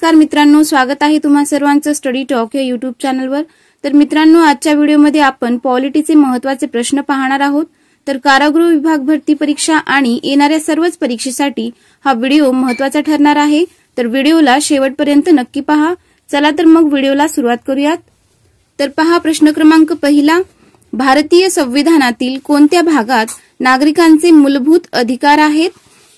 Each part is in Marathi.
नमस्कार मित्रांनो, स्वागत आहे तुम्हा सर्वांचं स्टडी टॉक या युट्यूब चॅनलवर। तर मित्रांनो, आजच्या व्हिडिओमध्ये आपण पॉलिटीचे महत्त्वाचे प्रश्न पाहणार आहोत। तर कारागृह विभाग भरती परीक्षा आणि येणाऱ्या सर्वच परीक्षेसाठी हा व्हिडिओ महत्त्वाचा ठरणार आहे। तर व्हिडिओला शेवटपर्यंत नक्की पहा। चला तर मग व्हिडिओला सुरुवात करूयात। तर पहा प्रश्न क्रमांक पहिला, भारतीय संविधानातील कोणत्या भागात नागरिकांचे मूलभूत अधिकार आहेत?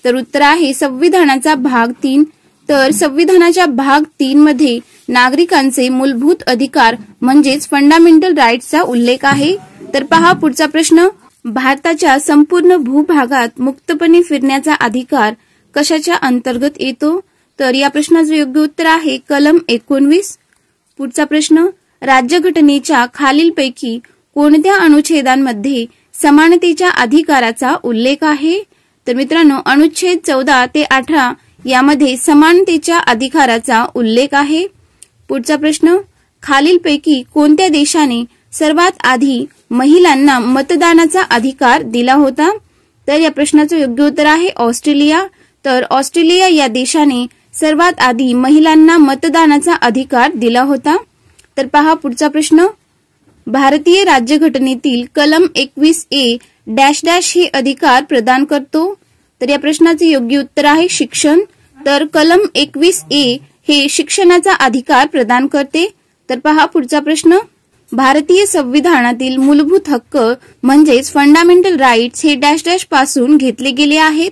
तर उत्तर आहे संविधानाचा भाग 3। तर संविधानाच्या भाग 3 मध्ये नागरिकांचे मूलभूत अधिकार म्हणजेच फंडामेंटल राईट्सचा उल्लेख आहे। तर पहा पुढचा प्रश्न, भारताच्या संपूर्ण भूभागात मुक्तपणे फिरण्याचा अधिकार कशाच्या अंतर्गत येतो? तर या प्रश्नाचे योग्य उत्तर आहे कलम 19। पुढचा प्रश्न, राज्यघटनेच्या खालीलपैकी कोणत्या अनुच्छेदांमध्ये समानतेच्या अधिकाराचा उल्लेख आहे? तर मित्रांनो, अनुच्छेद 14 ते 18 यामध्ये समानतेच्या अधिकाराचा उल्लेख आहे। पुढचा प्रश्न, खालीलपैकी कोणत्या देशाने सर्वात आधी महिलांना मतदानाचा अधिकार दिला होता? तर या प्रश्नाचं योग्य उत्तर आहे ऑस्ट्रेलिया। तर ऑस्ट्रेलिया या देशाने सर्वात आधी महिलांना मतदानाचा अधिकार दिला होता। तर पहा पुढचा प्रश्न, भारतीय राज्यघटनेतील कलम 21A हे अधिकार प्रदान करतो। तर या प्रश्नाचे योग्य उत्तर आहे शिक्षण। तर कलम 21A हे शिक्षणाचा अधिकार प्रदान करते। तर पहा पुढचा प्रश्न, भारतीय संविधानातील मूलभूत हक्क म्हणजेच फंडामेंटल राईट्स हे पासून घेतले गेले आहेत।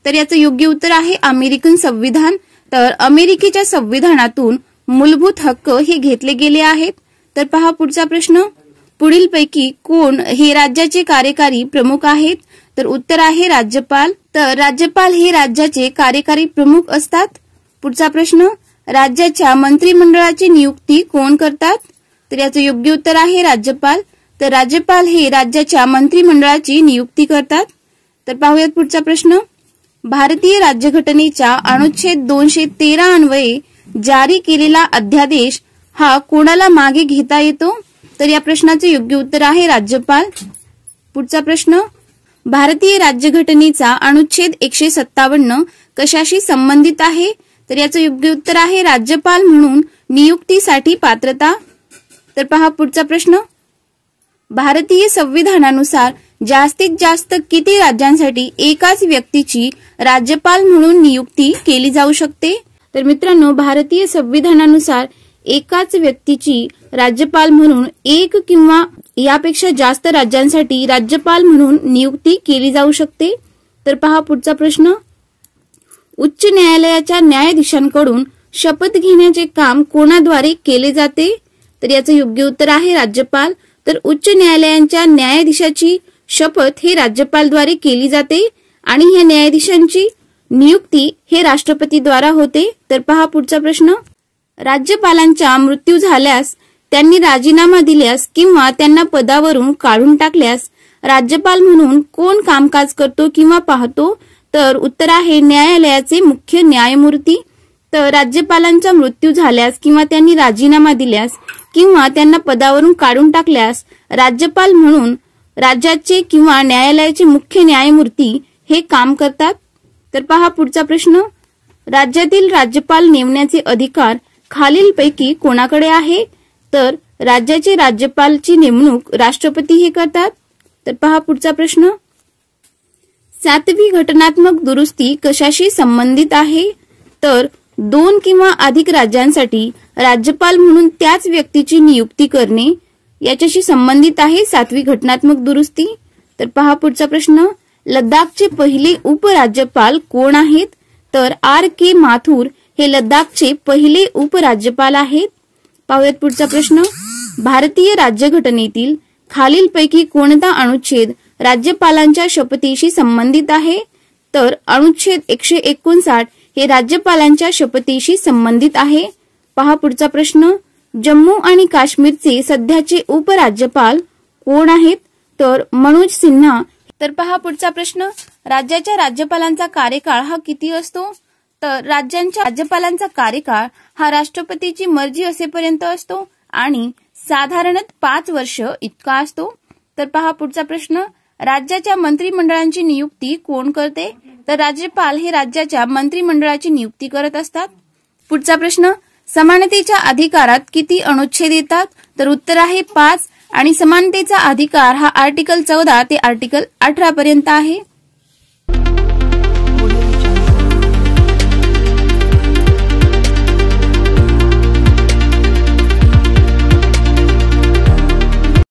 तर याचं योग्य उत्तर आहे अमेरिकन संविधान। तर अमेरिकेच्या संविधानातून मूलभूत हक्क हे घेतले गेले आहेत। तर पहा पुढचा प्रश्न, पुढीलपैकी कोण हे राज्याचे कार्यकारी प्रमुख आहेत? तर उत्तर आहे राज्यपाल। तर राज्यपाल हे राज्याचे कार्यकारी प्रमुख असतात। पुढचा प्रश्न, राज्याच्या मंत्रिमंडळाची नियुक्ती कोण करतात? तर याचं योग्य उत्तर आहे राज्यपाल। तर राज्यपाल हे राज्याच्या मंत्रिमंडळाची नियुक्ती करतात। तर पाहूयात पुढचा प्रश्न, भारतीय राज्यघटनेच्या अनुच्छेद 213 अन्वये जारी केलेला अध्यादेश हा कोणाला मागे घेता येतो? तर या प्रश्नाचे योग्य उत्तर आहे राज्यपाल। पुढचा प्रश्न, भारतीय राज्यघटनेचा अनुच्छेद 157 कशाशी संबंधित आहे? तर याचं योग्य उत्तर आहे राज्यपाल म्हणून नियुक्तीसाठी पात्रता। तर पहा पुढचा प्रश्न, भारतीय संविधानानुसार जास्तीत जास्त किती राज्यांसाठी एकाच व्यक्तीची राज्यपाल म्हणून नियुक्ती केली जाऊ शकते? तर मित्रांनो, भारतीय संविधानानुसार एकाच व्यक्तीची राज्यपाल म्हणून एक किंवा यापेक्षा जास्त राज्यांसाठी राज्यपाल म्हणून नियुक्ती केली जाऊ शकते। तर पहा पुढचा प्रश्न, उच्च न्यायालयाच्या न्यायाधीशांकडून शपथ घेण्याचे काम कोणाद्वारे केले जाते? तर याचं योग्य उत्तर आहे राज्यपाल। तर उच्च न्यायालयांच्या न्यायाधीशाची शपथ हे राज्यपालद्वारे केली जाते आणि या न्यायाधीशांची नियुक्ती हे राष्ट्रपतीद्वारा होते। तर पहा पुढचा प्रश्न, राज्यपालांचा मृत्यू झाल्यास, त्यांनी राजीनामा दिल्यास किंवा त्यांना पदावरून काढून टाकल्यास राज्यपाल म्हणून कोण कामकाज करतो किंवा पाहतो? तर उत्तर आहे न्यायालयाचे मुख्य न्यायमूर्ती। तर राज्यपालांचा मृत्यू झाल्यास किंवा त्यांनी राजीनामा दिल्यास किंवा त्यांना पदावरून काढून टाकल्यास राज्यपाल म्हणून राज्याचे किंवा न्यायालयाचे मुख्य न्यायमूर्ती हे काम करतात। तर पहा पुढचा प्रश्न, राज्यातील राज्यपाल नेमण्याचे अधिकार खालीलपैकी कोणाकडे आहे? तर राज्याचे राज्यपालची नेमणूक राष्ट्रपती हे करतात। तर पहा पुढचा प्रश्न, 7वी घटनात्मक दुरुस्ती कशाशी संबंधित आहे? तर 2 किंवा अधिक राज्यांसाठी राज्यपाल म्हणून त्याच व्यक्तीची नियुक्ती करणे याच्याशी संबंधित आहे 7वी घटनात्मक दुरुस्ती। तर पहा पुढचा प्रश्न, लडाखचे पहिले उपराज्यपाल कोण आहेत? तर RK माथुर हे लडाखचे पहिले उपराज्यपाल आहेत। पाहूयात पुढचा प्रश्न, भारतीय राज्यघटनेतील खालीलपैकी कोणता अनुच्छेद राज्यपालांच्या शपथेशी संबंधित आहे? तर अनुच्छेद 159 हे राज्यपालांच्या शपथेशी संबंधित आहे। पहा पुढचा प्रश्न, जम्मू आणि काश्मीरचे सध्याचे उपराज्यपाल कोण आहेत? तर मनोज सिन्हा। तर पहा पुढचा प्रश्न, राज्याच्या राज्यपालांचा कार्यकाळ हा किती असतो? तर राज्यांच्या राज्यपालांचा कार्यकाळ हा राष्ट्रपतीची मर्जी असेपर्यंत असतो आणि साधारणतः 5 वर्ष इतका असतो। तर पहा पुढचा प्रश्न, राज्याच्या मंत्रिमंडळांची नियुक्ती कोण करते? तर राज्यपाल हे राज्याच्या मंत्रिमंडळाची नियुक्ती करत असतात। पुढचा प्रश्न, समानतेच्या अधिकारात किती अनुच्छेद येतात? तर उत्तर आहे 5 आणि समानतेचा अधिकार हा आर्टिकल 14 ते आर्टिकल 18 पर्यंत आहे.